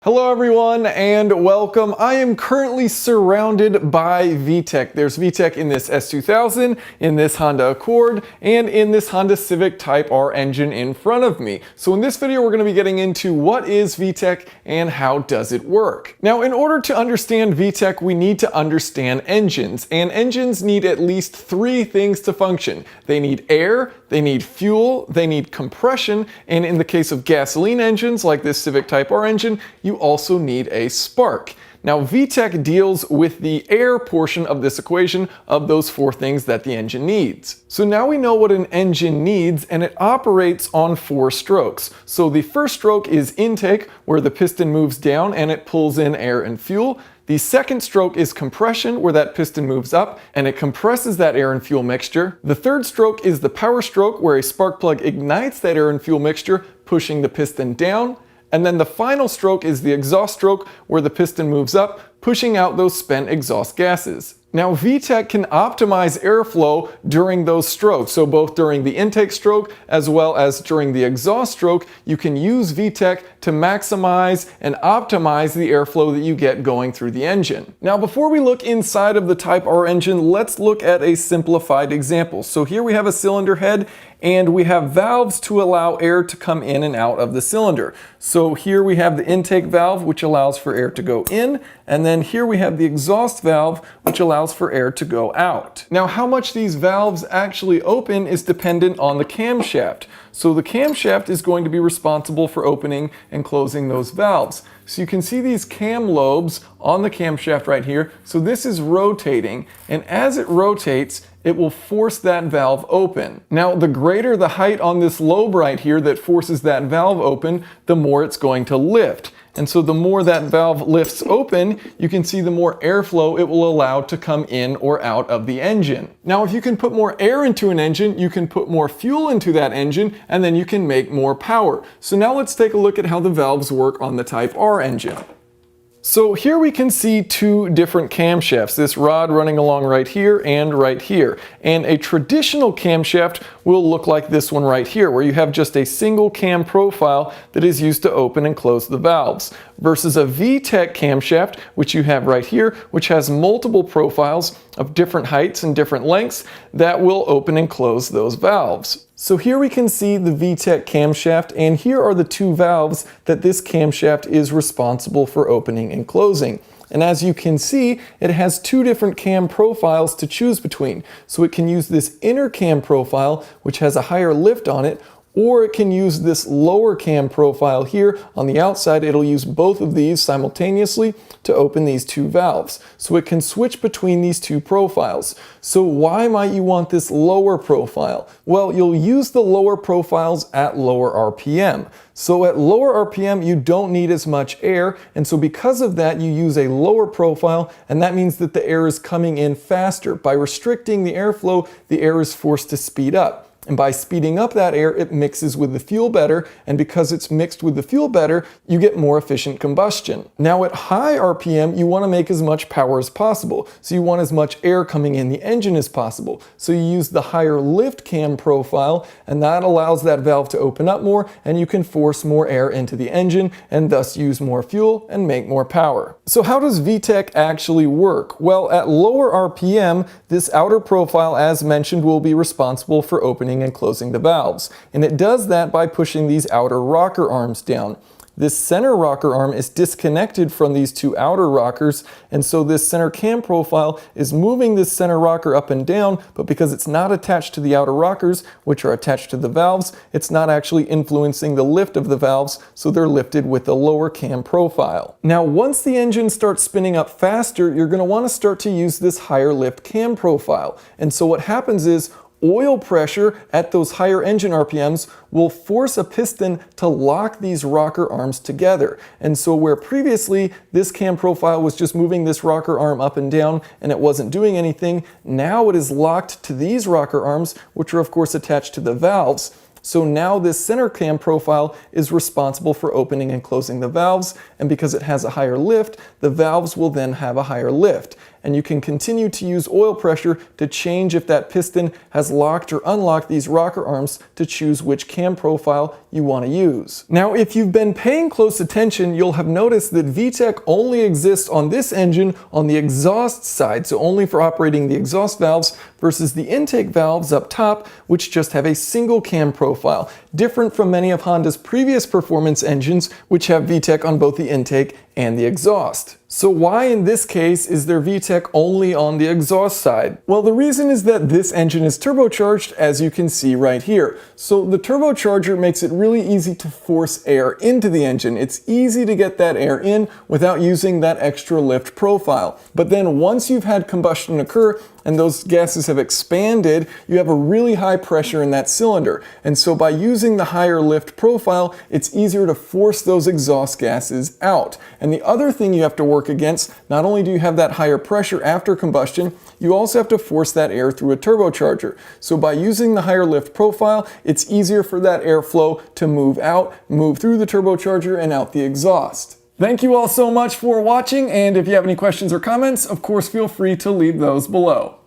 Hello everyone and welcome. I am currently surrounded by VTEC. There's VTEC in this S2000, in this Honda Accord, and in this Honda Civic Type R engine in front of me. So in this video we're going to be getting into what is VTEC and how does it work. Now in order to understand VTEC we need to understand engines, and engines need at least three things to function. They need air, they need fuel, they need compression, and in the case of gasoline engines like this Civic Type R engine, you also need a spark. Now VTEC deals with the air portion of this equation of those four things that the engine needs. So now we know what an engine needs, and it operates on four strokes. So the first stroke is intake, where the piston moves down and it pulls in air and fuel. The second stroke is compression, where that piston moves up and it compresses that air and fuel mixture. The third stroke is the power stroke, where a spark plug ignites that air and fuel mixture, pushing the piston down. And then the final stroke is the exhaust stroke, where the piston moves up, pushing out those spent exhaust gases. Now VTEC can optimize airflow during those strokes, so both during the intake stroke as well as during the exhaust stroke, you can use VTEC to maximize and optimize the airflow that you get going through the engine. Now before we look inside of the Type R engine, let's look at a simplified example. So here we have a cylinder head and we have valves to allow air to come in and out of the cylinder. So here we have the intake valve, which allows for air to go in, and then here we have the exhaust valve, which allows for air to go out. Now how much these valves actually open is dependent on the camshaft. So the camshaft is going to be responsible for opening and closing those valves. So you can see these cam lobes on the camshaft right here. So this is rotating, and as it rotates, it will force that valve open. Now, the greater the height on this lobe right here that forces that valve open, the more it's going to lift. And so the more that valve lifts open, you can see the more airflow it will allow to come in or out of the engine. Now, if you can put more air into an engine, you can put more fuel into that engine, and then you can make more power. So now let's take a look at how the valves work on the Type R engine. So here we can see two different camshafts, this rod running along right here and right here. And a traditional camshaft will look like this one right here, where you have just a single cam profile that is used to open and close the valves, versus a VTEC camshaft, which you have right here, which has multiple profiles of different heights and different lengths that will open and close those valves. So here we can see the VTEC camshaft, and here are the two valves that this camshaft is responsible for opening and closing. And as you can see, it has two different cam profiles to choose between. So it can use this inner cam profile, which has a higher lift on it, or it can use this lower cam profile here on the outside. It'll use both of these simultaneously to open these two valves. So it can switch between these two profiles. So why might you want this lower profile? Well, you'll use the lower profiles at lower RPM. So at lower RPM, you don't need as much air, and so because of that, you use a lower profile, and that means that the air is coming in faster. By restricting the airflow, the air is forced to speed up. And by speeding up that air, it mixes with the fuel better, and because it's mixed with the fuel better, you get more efficient combustion. Now at high RPM, you want to make as much power as possible, so you want as much air coming in the engine as possible. So you use the higher lift cam profile, and that allows that valve to open up more, and you can force more air into the engine, and thus use more fuel and make more power. So how does VTEC actually work? Well, at lower RPM, this outer profile, as mentioned, will be responsible for opening and closing the valves. And it does that by pushing these outer rocker arms down. This center rocker arm is disconnected from these two outer rockers, and so this center cam profile is moving this center rocker up and down, but because it's not attached to the outer rockers, which are attached to the valves, it's not actually influencing the lift of the valves, so they're lifted with the lower cam profile. Now, once the engine starts spinning up faster, you're going to want to start to use this higher lift cam profile. And so what happens is, oil pressure at those higher engine RPMs will force a piston to lock these rocker arms together. And so where previously this cam profile was just moving this rocker arm up and down and it wasn't doing anything, now it is locked to these rocker arms, which are of course attached to the valves. So now this center cam profile is responsible for opening and closing the valves, and because it has a higher lift, the valves will then have a higher lift. and you can continue to use oil pressure to change if that piston has locked or unlocked these rocker arms to choose which cam profile you want to use. Now, if you've been paying close attention, you'll have noticed that VTEC only exists on this engine on the exhaust side, so only for operating the exhaust valves, versus the intake valves up top, which just have a single cam profile, different from many of Honda's previous performance engines, which have VTEC on both the intake and the exhaust. So why in this case is there VTEC only on the exhaust side? Well, the reason is that this engine is turbocharged, as you can see right here. So the turbocharger makes it really easy to force air into the engine. It's easy to get that air in without using that extra lift profile. But then once you've had combustion occur and those gases have expanded, you have a really high pressure in that cylinder. And so by using the higher lift profile, it's easier to force those exhaust gases out. And the other thing you have to work against, not only do you have that higher pressure after combustion, you also have to force that air through a turbocharger. So by using the higher lift profile, it's easier for that airflow to move out, move through the turbocharger and out the exhaust. Thank you all so much for watching, and if you have any questions or comments, of course, feel free to leave those below.